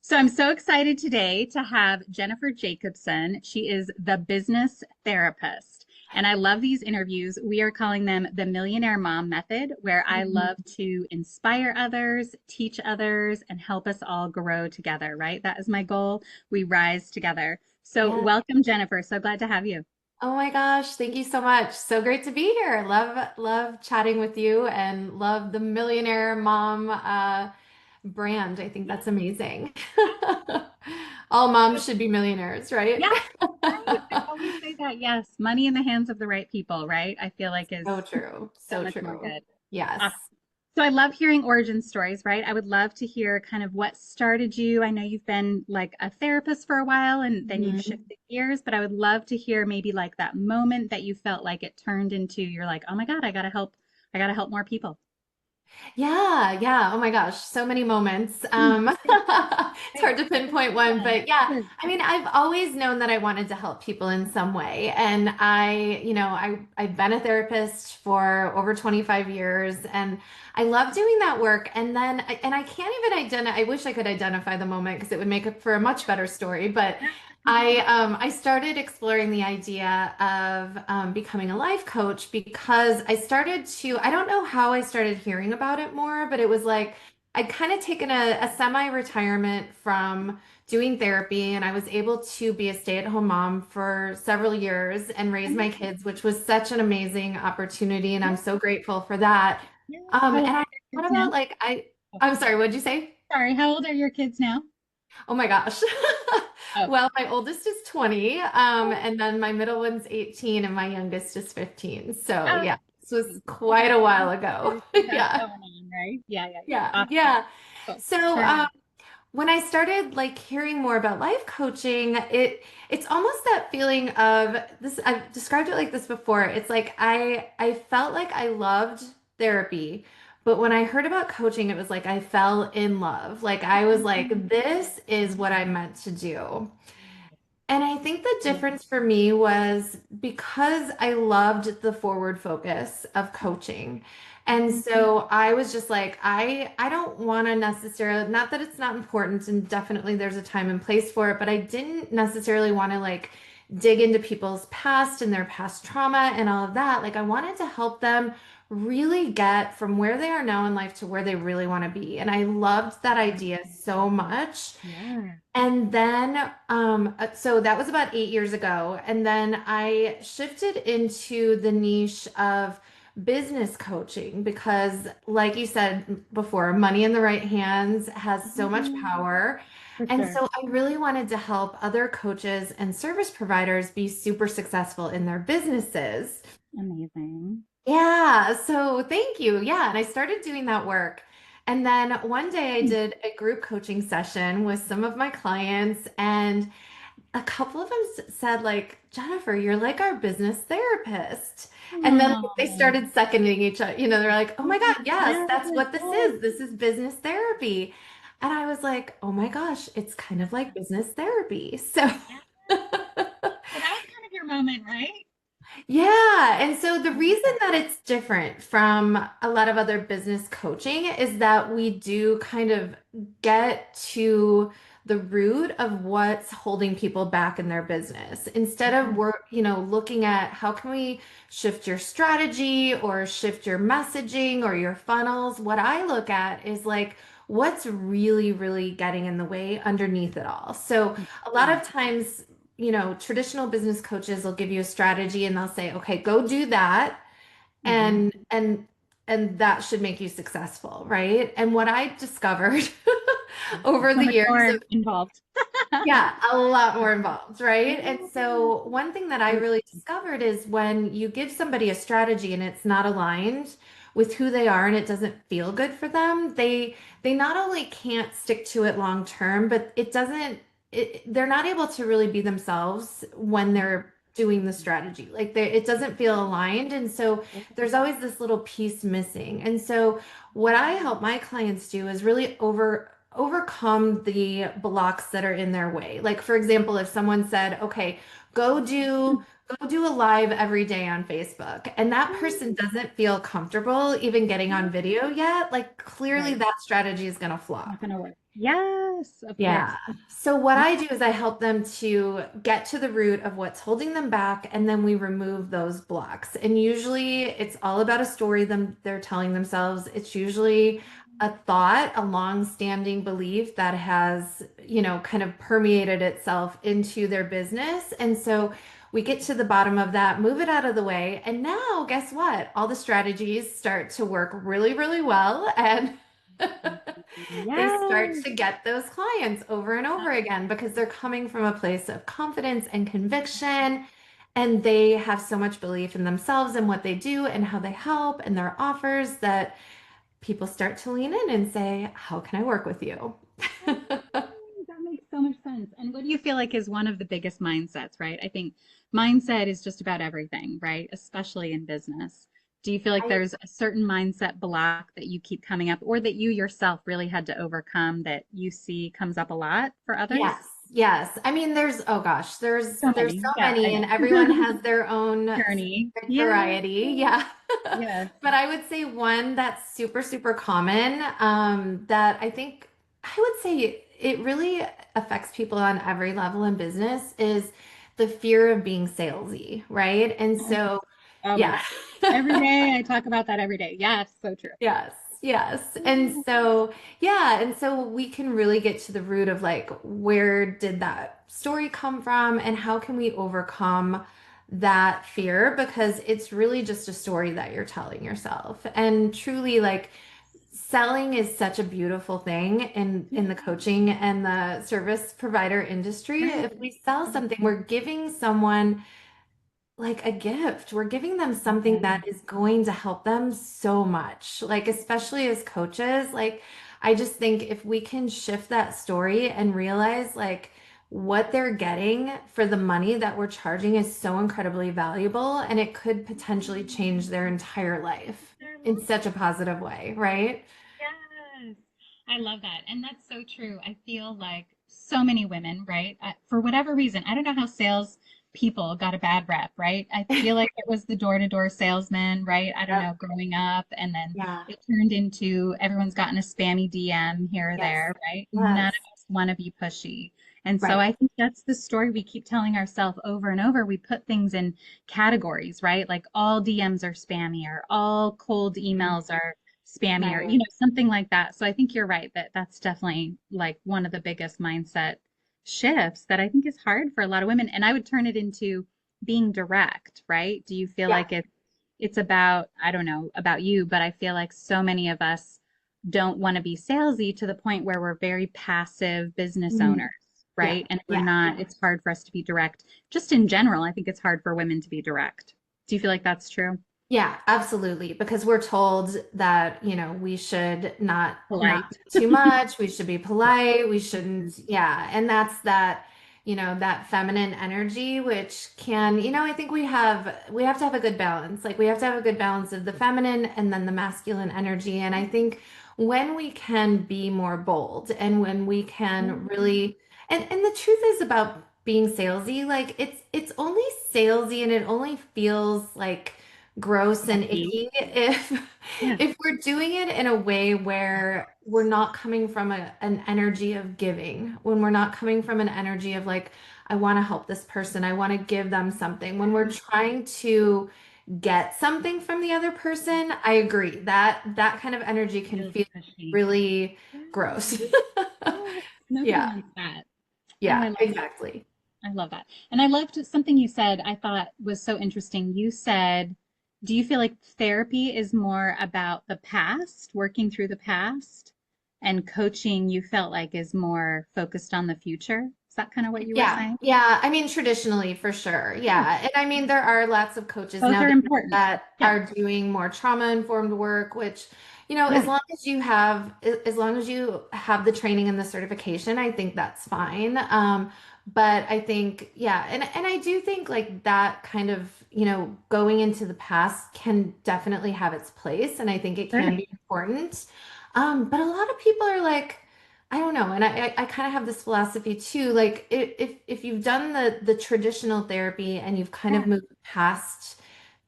So I'm so excited today to have Jennifer Jakobsen. She is the business therapist. And I love these interviews. We are calling them the Millionaire Mom Method, where I love to inspire others, teach others, and help us all grow together, right? That is my goal. We rise together. So Yeah. welcome, Jennifer. So glad to have you. Oh my gosh, thank you so much. So great to be here. Love chatting with you and love the Millionaire Mom brand. I think that's amazing. All moms should be millionaires, right? Yeah, right. I always say that. Yes, money in the hands of the right people, right? I feel like is So true. so So much more true. good. Yes. Awesome. So I love hearing origin stories, right? I would love to hear kind of what started you. I know you've been like a therapist for a while and then you've Mhm. shifted gears, but I would love to hear maybe like that moment that you felt like it turned into you're like, "Oh my God, I gotta help more people." Yeah, yeah. Oh my gosh, so many moments. Mm, It's right. hard to pinpoint one, Yeah. but yeah, Sure. I mean, I've always known that I wanted to help people in some way. And I've been a therapist for over 25 years and I love doing that work. And I can't even identify, I wish I could identify the moment because it would make it for a much better story, but I started exploring the idea of becoming a life coach because I don't know how I started hearing about it more, but it was like I'd kind of taken a semi-retirement from doing therapy and I was able to be a stay-at-home mom for several years and raise my kids, which was such an amazing opportunity. And Yeah. I'm so grateful for that. Yeah. How old And I are your thought kids now? about Oh, I'm sorry, what'd you say? sorry. How old are your kids now? Oh my gosh. Oh. Well, my oldest is 20, and then my middle one's 18, and my youngest is 15. So Oh, yeah, this was you quite got a while ago. years of that Yeah, going on, right? Yeah, yeah, yeah. yeah, Awesome. yeah. Cool. So Turn on. when I started like hearing more about life coaching, it's almost that feeling of this. I've described it like this before. It's like I felt like I loved therapy, but when I heard about coaching, it was like I fell in love. Like I was like, this is what I'm meant to do. And I think the difference for me was because I loved the forward focus of coaching. And so I was just like, I don't want to necessarily, not that it's not important, and definitely there's a time and place for it, but I didn't necessarily want to like dig into people's past and their past trauma and all of that. Like I wanted to help them really get from where they are now in life to where they really want to be. And I loved that idea so much. Yeah. And then, so that was about 8 years ago. And then I shifted into the niche of business coaching because, like you said before, money in the right hands has so much Mhm. power. For And sure. so I really wanted to help other coaches and service providers be super successful in their businesses. Amazing. Yeah, so thank you. Yeah, and I started doing that work. And then one day I Mm. did a group coaching session with some of my clients, and a couple of them said, like, Jennifer, you're like our business therapist. And then they Oh, started seconding each other. You know, they're like, oh my God, yes, yes, that's what this yes. is. This is business therapy. And I was like, oh my gosh, it's kind of like business therapy. So Yes. So that was kind of your moment, right? yeah. And so the I love reason that. that it's different from a lot of other business coaching is that we do kind of get to the root of what's holding people back in their business. Instead of looking at how can we shift your strategy or shift your messaging or your funnels, what I look at is like what's really, really getting in the way underneath it all. So a lot Mm. of times traditional business coaches will give you a strategy and they'll say, okay, go do that. Mhm. And that should make you successful, right? And what I discovered over So the much years more of, involved. yeah, a lot more involved, Yeah. right? And so one thing that I really discovered is when you give somebody a strategy and it's not aligned with who they are and it doesn't feel good for them, they not only can't stick to it long term, but they're not able to really be themselves when they're doing the strategy. Like it doesn't feel aligned. And so there's always this little piece missing. And so what I help my clients do is really overcome the blocks that are in their way. Like for example, if someone said, "Okay, go do a live every day on Facebook," and that person doesn't feel comfortable even getting on video yet, like clearly Right. that strategy is going to Not flop. gonna work. Yes, of Yeah. course. So what Yeah. I do is I help them to get to the root of what's holding them back, and then we remove those blocks. And usually it's all about a story they're telling themselves. It's usually a thought, a long-standing belief that has, kind of permeated itself into their business. And so we get to the bottom of that, move it out of the way, and now guess what? All the strategies start to work really, really well, and they start Yes. to get those clients over and over again because they're coming from a place of confidence and conviction, and they have so much belief in themselves and what they do and how they help and their offers that people start to lean in and say, "How can I work with you?" That makes so much sense. And what do you feel like is one of the biggest mindsets, right? I think mindset is just about everything, right? Especially in business. Do you feel like I there's a certain mindset block that you keep coming up or that you yourself really had to overcome that you see comes up a lot for others? Yes, yes. I mean, oh gosh, there's So there's many. so Yeah, I many, and everyone know. has their own Journey. specific Yeah. variety. Yeah. Yes. But I would say one that's super, super common, that I think I would say it really affects people on every level in business is the fear of being salesy, right? And so, Oh my yeah. God. Every day I talk about that every day. Yes, so true. Yes, yes. And so, yeah, and so we can really get to the root of like, where did that story come from and how can we overcome that fear? Because it's really just a story that you're telling yourself. And truly, like, selling is such a beautiful thing in the coaching and the service provider industry. Right. If we sell something, we're giving someone like a gift. We're giving them something Yeah. that is going to help them so much. Like, especially as coaches, like, I just think if we can shift that story and realize, like, what they're getting for the money that we're charging is so incredibly valuable, and it could potentially change their entire life in such a positive way, right? Yes. I love that. And that's so true. I feel like so many women, right? For whatever reason, I don't know how sales people got a bad rep, right? I feel like it was the door-to-door salesman, right? I don't know, Yep. growing up, and then Yeah. it turned into everyone's gotten a spammy DM here or Yes. there, right? None Yes. of us want to be pushy. And so Right. I think that's the story we keep telling ourselves over and over. We put things in categories, right? Like all DMs are spammy or all cold emails are spammy or Right. something like that. So I think you're right that that's definitely like one of the biggest mindset shifts that I think is hard for a lot of women. And I would turn it into being direct, right? Do you feel Yeah. like it's about, I don't know about you, but I feel like so many of us don't want to be salesy to the point where we're very passive business Mhm. owners, Yeah. right? And if we're Yeah. not, it's hard for us to be direct. Just in general, I think it's hard for women to be direct. Do you feel like that's true? Yeah, absolutely. Because we're told that, we should not Polite. do too much, we should be Yeah. polite, we shouldn't, yeah. And that's that, that feminine energy, which can, I think we have to have a good balance. Like we have to have a good balance of the feminine and then the masculine energy. And I think when we can be more bold and when we can really, and the truth is about being salesy, like it's only salesy and it only feels like gross and Yucky. icky if Yeah. if we're doing it in a way where we're not coming from an energy of giving, when we're not coming from an energy of like, I want to help this person, I want to give them something. When we're trying to get something from the other person, I agree that that kind of energy can Feels feel pushy. really Yes. gross. Yes. Nobody Yeah, wants that. Oh, yeah, I love that. exactly. I love that. And I loved something you said I thought was so interesting. You said, do you feel like therapy is more about the past, working through the past, and coaching you felt like is more focused on the future? Is that kind of what you were Yeah, saying? yeah. I mean, traditionally, for sure. Yeah. Yeah. And I mean, there are lots of coaches Both now are important. that Yeah. are doing more trauma-informed work, which, Yeah. as long as you have the training and the certification, I think that's fine. But I think, yeah, and I do think like that kind of, going into the past can definitely have its place, and I think it Sure. can be important. But a lot of people are like, I don't know. And I kind of have this philosophy too. Like if you've done the traditional therapy and you've kind Yeah. of moved past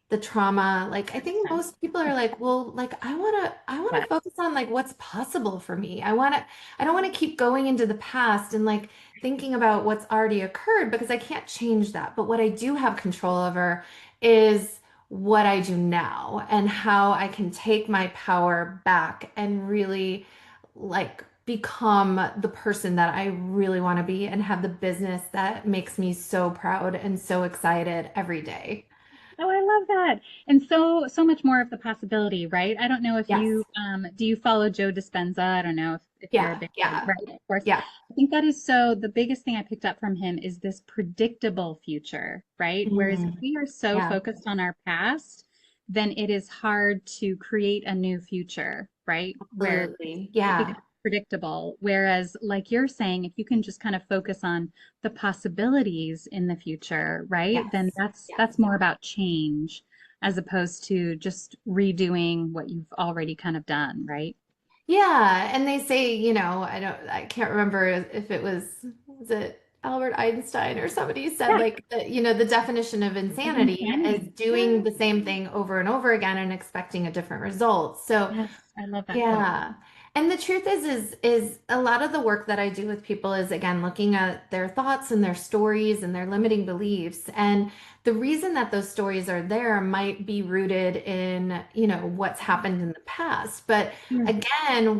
the trauma, like I think 100%. most people are like, well, like I want to But focus on like what's possible for me. I don't want to keep going into the past and like thinking about what's already occurred because I can't change that. But what I do have control over is what I do now and how I can take my power back and really like become the person that I really want to be and have the business that makes me so proud and so excited every day. oh, I love that. And so much more of the possibility, right? I don't know if Yes. you do you follow Joe Dispenza? I don't know if you're a Yeah. big fan, Yeah. right? Of course. Yeah. I think that is so the biggest thing I picked up from him is this predictable future, right? Whereas if Mm, we are so yeah. focused on our past, then it is hard to create a new future, right? Where Absolutely. it Yeah. becomes predictable. Whereas, like you're saying, if you can just kind of focus on the possibilities in the future, right? Then Yes. that's Yes. more about change as opposed to just redoing what you've already kind of done, right? Yeah, and they say, I can't remember if was it Albert Einstein or somebody said Yeah, like the definition of of insanity is insanity. doing Yeah. the same thing over and over again and expecting a different result. So Yes, I love that quote. yeah. And the truth is a lot of the work that I do with people is again looking at their thoughts and their stories and their limiting beliefs. And the reason that those stories are there might be rooted in, what's happened in the past. But Yeah. again,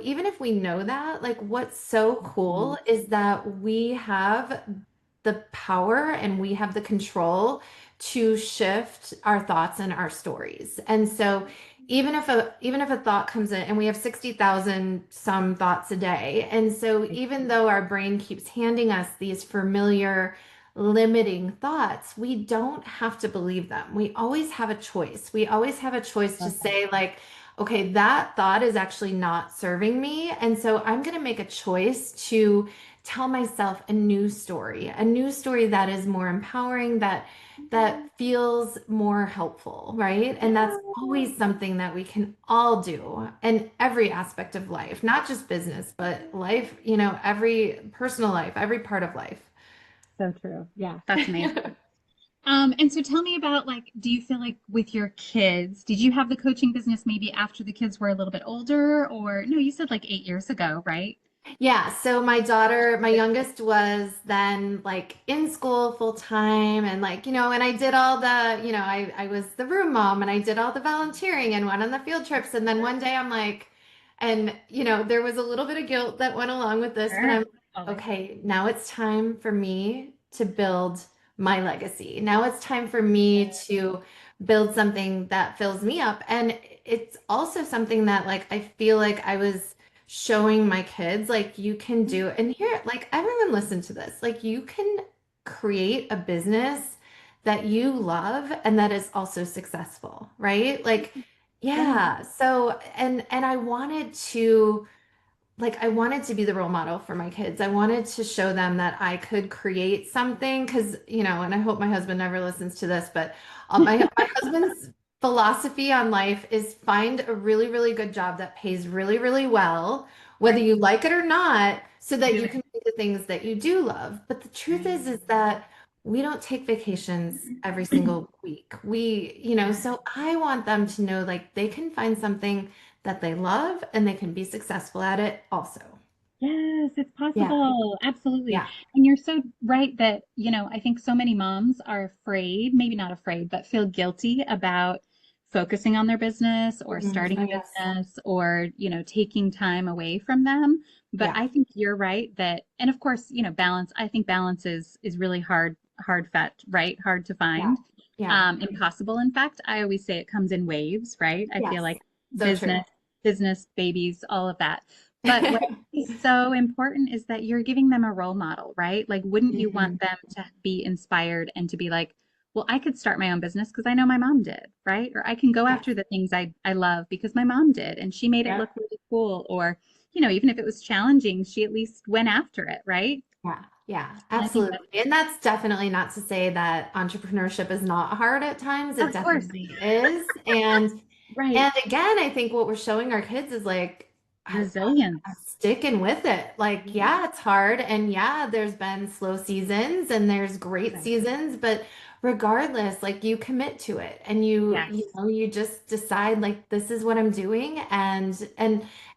even if we know that, like what's so cool Mhm. is that we have the power and we have the control to shift our thoughts and our stories. And so even if a thought comes in and we have 60,000 some thoughts a day. And so even though our brain keeps handing us these familiar limiting thoughts, we don't have to believe them. We always have a choice. We always have a choice to Love that. say like, okay, that thought is actually not serving me. And so I'm going to make a choice to tell myself a new story that is more empowering, that feels more helpful, right? And that's Yeah. always something that we can all do in every aspect of life, not just business, but life, every personal life, every part of life. So true. Yeah, that's amazing. And so tell me about like, do you feel like with your kids, did you have the coaching business maybe after the kids were a little bit older, or no, you said like 8 years ago, right? Yeah, so my youngest was then like in school full time and like, and I did all I was the room mom and I did all the volunteering and went on the field trips. And then one day I'm like, and there was a little bit of guilt that went along with this, but Sure. I'm Always. okay, now it's time for me to build my legacy. Now it's time for me to build something that fills me up. And it's also something that like I feel like I was showing my kids like you can do and here like everyone listen to this like you can create a business that you love and that is also successful, right? Like Yeah. yeah, so and I wanted to be the role model for my kids. I wanted to show them that I could create something because, and I hope my husband never listens to this, but my husband's philosophy on life is find a really, really good job that pays really, really well, whether Right. you like it or not, so that Do you it. can do the things that you do love. But the truth is that we don't take vacations every single week. So I want them to know like they can find something that they love and they can be successful at it also. Yes, it's Yeah, possible. Absolutely. yeah. And you're so right that, I think so many moms are afraid, maybe not afraid, but feel guilty about focusing on their business or Mhm. starting Oh, a yes. business or, taking time away from them. But Yeah. I think you're right that, and of course, balance, I think balance is really hard fetch, right? Hard to Yeah. find. Yeah. Impossible. In fact, I always say it comes in waves, right? I feel Yes. like So business, true. business, babies, all of that. But what is so important is that you're giving them a role model, right? Like, wouldn't you want Mhm. them to be inspired and to be like, well, I could start my own business because I know my mom did, right? Or I can go Yes. after the things I love because my mom did and she made it Yep. look really cool. Or, even if it was challenging, she at least went after it, right? Yeah. Yeah. And I think that's, Absolutely. And that's definitely not to say that entrepreneurship is not hard at times. It of course, definitely is. And right. again, I think what we're showing our kids is like, I'm Resilience. sticking with it. Like, Yeah. yeah, it's hard. And yeah, there's been slow seasons and there's great Right. seasons, but regardless, like you commit to it and Yes. you just decide like this is what I'm doing and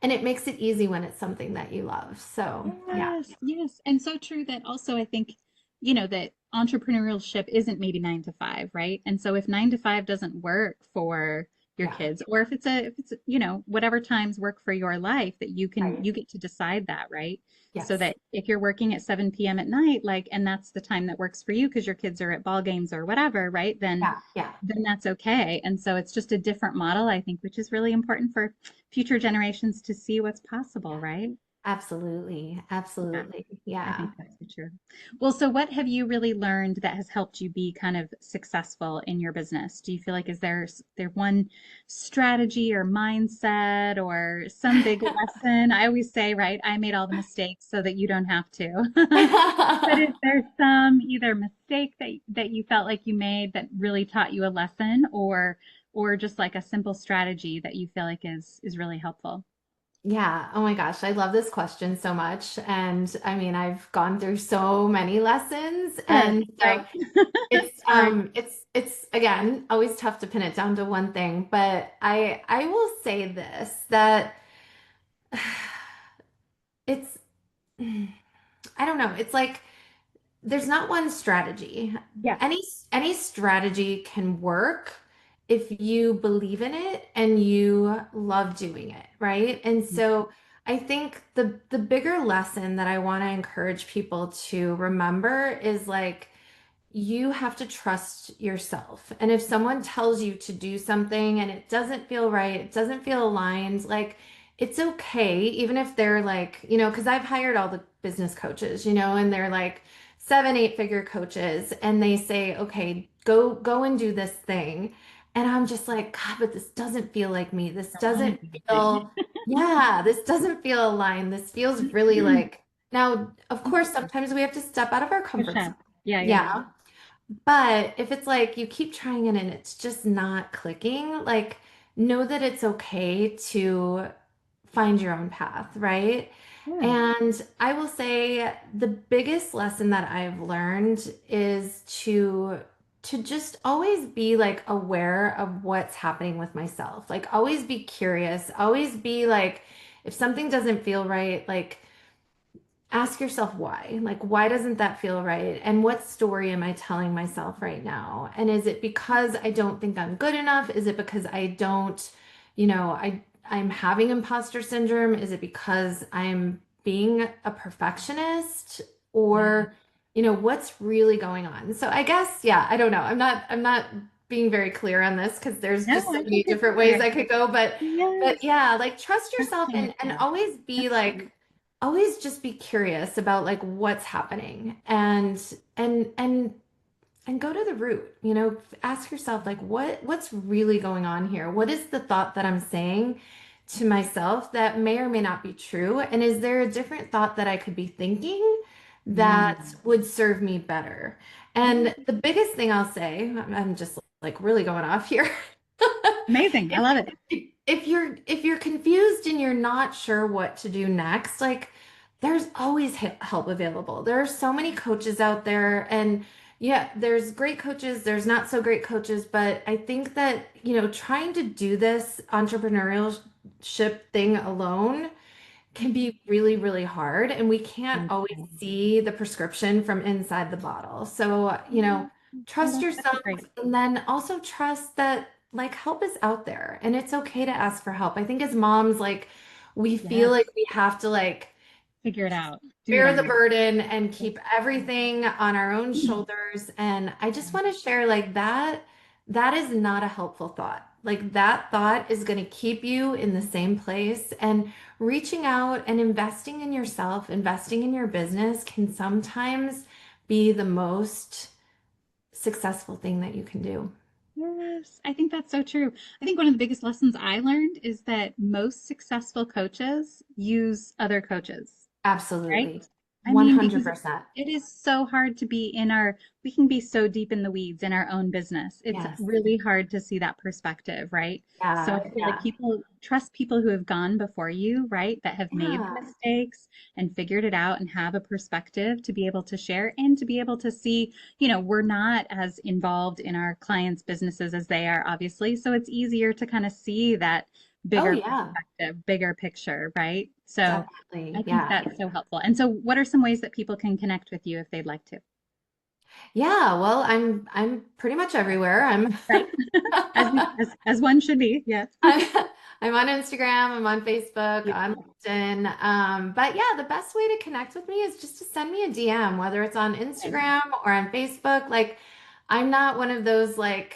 it makes it easy when it's something that you love. So, yeah. Yes, yes. And so true that also I think, that entrepreneurship isn't maybe 9 to 5, right? And so if 9 to 5 doesn't work for your Yeah. kids, or if it's, whatever times work for your life, that Right. you get to decide that, right? So Yes. that if you're working at 7 p.m. at night, like, and that's the time that works for you because your kids are at ball games or whatever, right? Yeah. Yeah. Then that's okay. And so it's just a different model, I think, which is really important for future generations to see what's possible, Yeah. right? Absolutely. Yeah. Absolutely. I Yeah. think that's so true. Well, so what have you really learned that has helped you be kind of successful in your business? Do you feel like is there one strategy or mindset or some big lesson? I always say, right, I made all the mistakes so that you don't have to. But is there some either mistake that you felt like you made that really taught you a lesson, or just like a simple strategy that you feel like is really helpful? Yeah. Oh my gosh. I love this question so much. And I mean, I've gone through so many lessons. Good, And so right? Sorry. it's again always tough to pin it down to one thing, but I will say this that it's I don't know. It's like there's not one strategy. Yes. Any any strategy can work if you believe in it and you love doing it, right? And so I think the bigger lesson that I want to encourage people to remember is like you have to trust yourself. And if someone tells you to do something and it doesn't feel right, it doesn't feel aligned, like it's okay, even if they're like, because I've hired all the business coaches, and they're like 7, 8 figure coaches, and they say, okay, go and do this thing. And I'm just like, God, but this doesn't feel like me. This Don't want to doesn't do the thing. feel, yeah, this doesn't feel aligned. This feels really like, now, of course, sometimes we have to step out of our Push comfort up. zone. Yeah, yeah, yeah. Yeah. But if it's like you keep trying it and it's just not clicking, like know that it's okay to find your own path, right? Good. And I will say the biggest lesson that I've learned is to just always be like aware of what's happening with myself. Like always be curious, always be like if something doesn't feel right, like ask yourself why. Like, why doesn't that feel right? And what story am I telling myself right now? And is it because I don't think I'm good enough? Is it because I don't, I'm having imposter syndrome? Is it because I'm being a perfectionist? Yeah. Or, what's really going on? So I guess, yeah, I don't know. I'm not being very clear on this because there's No, just so I many think it's different ways clear. I could go, but Yes. yeah, like trust yourself Trusting and yourself. always be That's like great. always just be curious about like what's happening and go to the root, ask yourself like what's really going on here? What is the thought that I'm saying to myself that may or may not be true? And is there a different thought that I could be thinking that Mm. would serve me better? And Yeah. the biggest thing I'll say, I'm just like really going off here. Amazing. I love it. If you're confused and you're not sure what to do next, like there's always help available. There are so many coaches out there and yeah, there's great coaches, there's not so great coaches, but I think that, trying to do this entrepreneurship thing alone can be really, really hard, and we can't always Okay. see the prescription from inside the bottle. So, Yeah. Oh, trust that's such yourself a great. and then also trust that like help is out there and it's okay to ask for help. I think as moms, like we feel Yes. like we have to like Figure it out. Do it bear on the your burden and own. keep everything on our own shoulders. And I just want to share like that is not a helpful thought. Like that thought is going to keep you in the same place. And reaching out and investing in yourself, investing in your business can sometimes be the most successful thing that you can do. Yes, I think that's so true. I think one of the biggest lessons I learned is that most successful coaches use other coaches, right? Absolutely. I mean, because 100%. it is so hard to be in our, we can be so deep in the weeds in our own business. It's Yes. really hard to see that perspective, right? So I Yeah. feel like Yeah. people trust people who have gone before you, right? That have made the Yeah. mistakes and figured it out and have a perspective to be able to share and to be able to see, we're not as involved in our clients' businesses as they are, obviously. So it's easier to kind of see that Oh, bigger yeah. perspective, bigger picture, right? So I Definitely. think Yeah. that's so helpful. And so, what are some ways that people can connect with you if they'd like to? Yeah. Well, I'm pretty much everywhere. I'm Right? As one should be. Yes. I'm, I'm on Instagram, I'm on Facebook, on Beautiful. LinkedIn. But yeah, the best way to connect with me is just to send me a DM, whether it's on Okay. Instagram or on Facebook. Like, I'm not one of those it's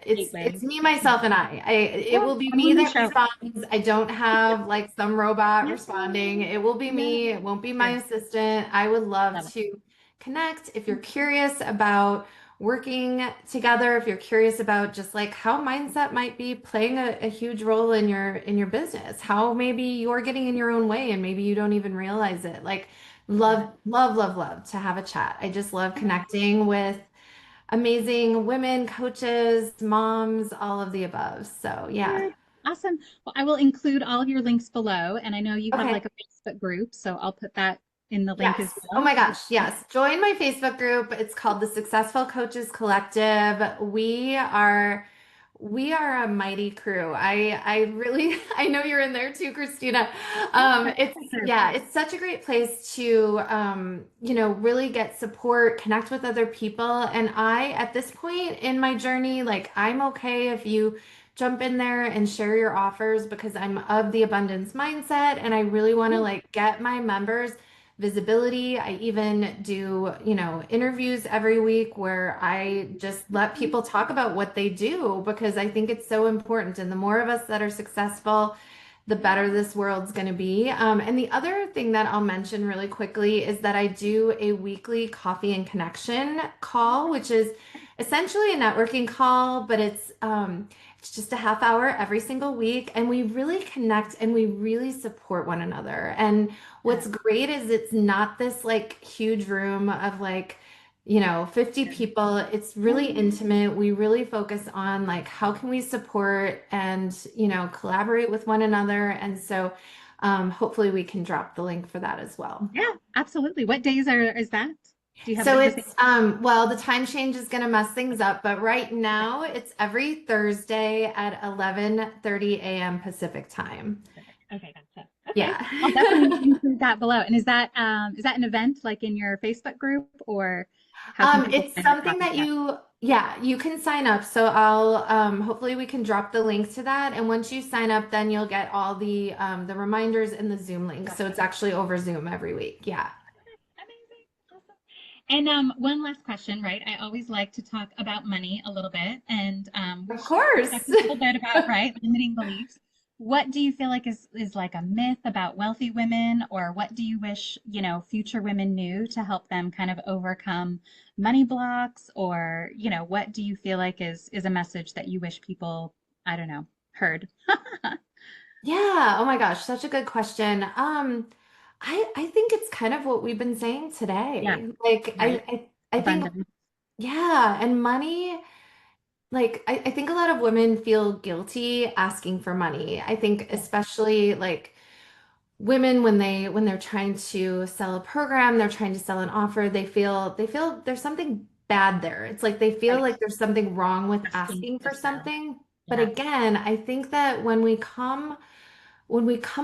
Gateways. me, Yeah. myself, and I. It Yeah. will be Come me on the that show. responds. I don't have like some robot Yeah. responding. It will be Yeah. me. It won't be my Sure. assistant. I would love Love it. to connect if you're curious about working together, if you're curious about just like how mindset might be playing a huge role in your business, how maybe you're getting in your own way and maybe you don't even realize it. Like, Yeah. love, love, love, love to have a chat. I just love connecting with amazing women, coaches, moms, all of the above. So yeah. Good. Awesome. Well, I will include all of your links below. And I know you have Okay. like a Facebook group, so I'll put that in the link as Yes. Oh well. my gosh. Yes. Join my Facebook group. It's called the Successful Coaches Collective. We are a mighty crew. I really I know you're in there too, Kristina. Yeah, that's It's the group. yeah, it's such a great place to really get support, connect with other people. And I, at this point in my journey, like I'm okay if you jump in there and share your offers because I'm of the abundance mindset and I really want to Yeah. like get my members visibility. I even do, interviews every week where I just let people talk about what they do because I think it's so important. And the more of us that are successful, the better this world's going to be. And the other thing that I'll mention really quickly is that I do a weekly coffee and connection call, which is essentially a networking call, but it's just a half hour every single week, and we really connect and we really support one another. And what's great is it's not this like huge room of like 50 Good. people. It's Yeah. really intimate. We really focus on like how can we support and collaborate with one another. And so hopefully we can drop the link for that as well. Yeah, absolutely. What days is that? Do you have So the same? it's well, the time change is going to mess things up, but right now it's every Thursday at 11:30 a.m. Pacific time. Okay, gotcha. Okay. Yeah. I'll definitely include that below. And is that an event like in your Facebook group or how can people It's find your something coffee that chat? you can sign up. So I'll hopefully we can drop the link to that. And once you sign up, then you'll get all the reminders and the Zoom link. So Gotcha. it's actually over Zoom every week. Yeah. Amazing. Awesome. And one last question, right? I always like to talk about money a little bit, and Of we talked course. a little bit about right limiting beliefs. What do you feel like is like a myth about wealthy women, or what do you wish future women knew to help them kind of overcome money blocks, or what do you feel like is a message that you wish people, I don't know, heard? Yeah. Oh my gosh, such a good question. I think it's kind of what we've been saying Yeah, today. Like right. I think Abundance. yeah, and money. Like, I think a lot of women feel guilty asking for money. I think Yeah, especially like women when they're trying to sell a program, they're trying to sell an offer, they feel there's something bad there. It's like they feel right. like there's something wrong with Asking asking for for stuff. something. But Yeah. again, I think that when we come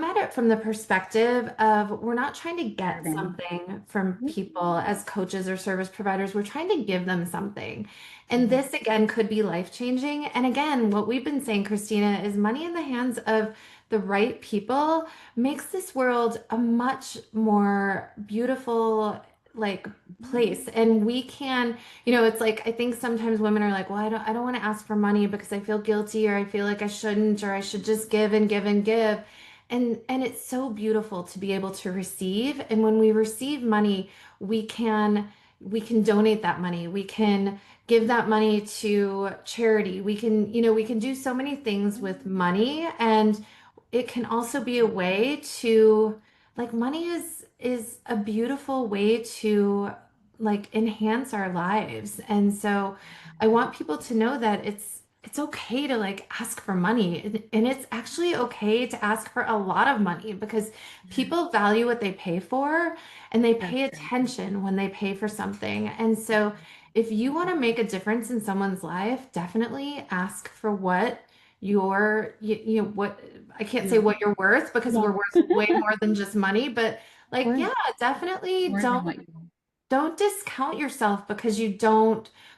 at it from the perspective of we're not trying to get Serving. something from people as coaches or service providers, we're trying to give them something. And Mhm. this again could be life-changing. And again, what we've been saying, Kristina, is money in the hands of the right people makes this world a much more beautiful like place. And we can, it's like I think sometimes women are like, well, I don't want to ask for money because I feel guilty or I feel like I shouldn't or I should just give and give and give. And it's so beautiful to be able to receive. And when we receive money, we can we can donate that money. We can give that money to charity. We can do so many things with money, and it can also be a way to like money is a beautiful way to like enhance our lives. And so I want people to know that it's okay to like ask for money. And it's actually okay to ask for a lot of money because people value what they pay for and they So pay true. attention when they pay for something. And so if you want to make a difference in someone's life, definitely ask for what what I can't say Yeah. what you're worth because Yeah. we're worth way more than just money, but Of like, course. yeah, definitely More than what you want. don't discount yourself because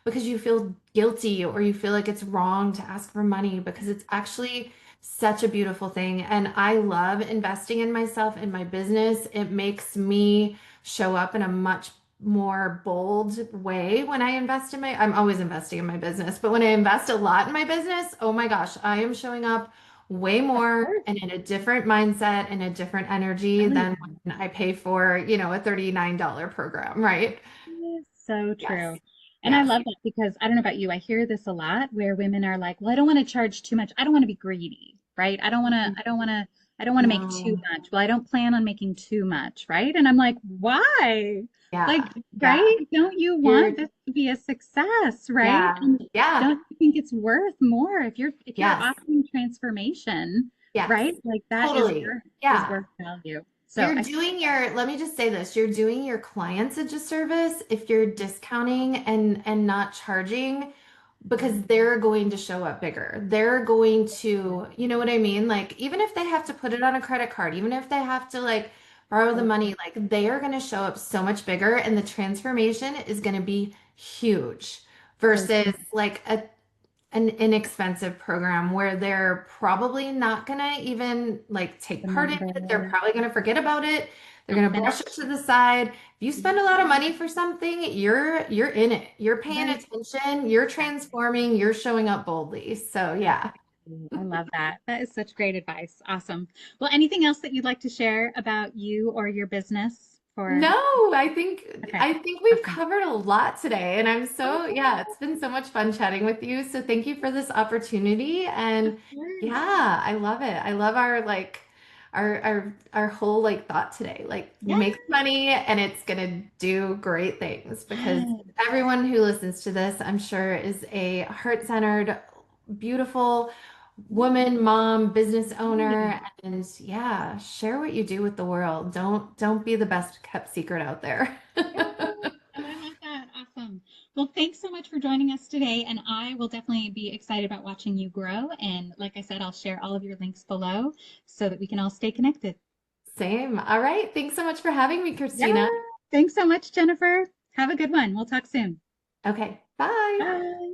because you feel guilty or you feel like it's wrong to ask for money because it's actually such a beautiful thing. And I love investing in myself in my business. It makes me show up in a much more bold way when I invest in I'm always investing in my business, but when I invest a lot in my business, oh my gosh, I am showing up way Of more course. and in a different mindset and a different energy Really. than when I pay for, a $39 program, right? Yes, so true. Yes. And I Yes. love that because I don't know about you, I hear this a lot where women are like, "Well, I don't want to charge too much. I don't want to be greedy, right? I don't want to make too No. much. Well, I don't plan on making too much, right?" And I'm like, "Why? Like, Yeah. Yeah. right? Don't you You're want this to be a success, right? yeah. And Yeah. don't you think it's worth more if you're Yes. offering transformation, right? Yes. Like that Totally. is Yeah. worth value." So You're I doing let me just say this, you're doing your clients a disservice if you're discounting and not charging because they're going to show up bigger. They're going to, you know what I mean? Like even if they have to put it on a credit card, even if they have to like borrow the money, like they are going to show up so much bigger and the transformation is going to be huge so versus like an inexpensive program where they're probably not gonna even like take part in it. They're remember. probably gonna forget about it. They're Not gonna finish. brush it to the side. If you spend a lot of money for something, you're in it. You're paying Right. attention, you're Exactly. transforming, you're showing up boldly. So yeah. Exactly. I love that. That is such great advice. Awesome. Well, anything else that you'd like to share about you or your business for? No, Okay. I think we've Awesome. covered a lot today and I'm Oh, so yeah, it's been so much fun chatting with you. So thank you for this opportunity of and course. yeah, I love it. I love our like our whole like thought today. Like make Yeah. money and it's gonna do great things because Yes. everyone who listens to this, I'm sure is a heart-centered, beautiful woman, mom, business owner, and yeah, share what you do with the world. Don't be the best kept secret out there. Yes. Oh, I love that. Awesome. Well, thanks so much for joining us today. And I will definitely be excited about watching you grow. And like I said, I'll share all of your links below so that we can all stay connected. Same. All right. Thanks so much for having me, Yeah. Kristina. Thanks so much, Jennifer. Have a good one. We'll talk soon. Okay. Bye. Bye.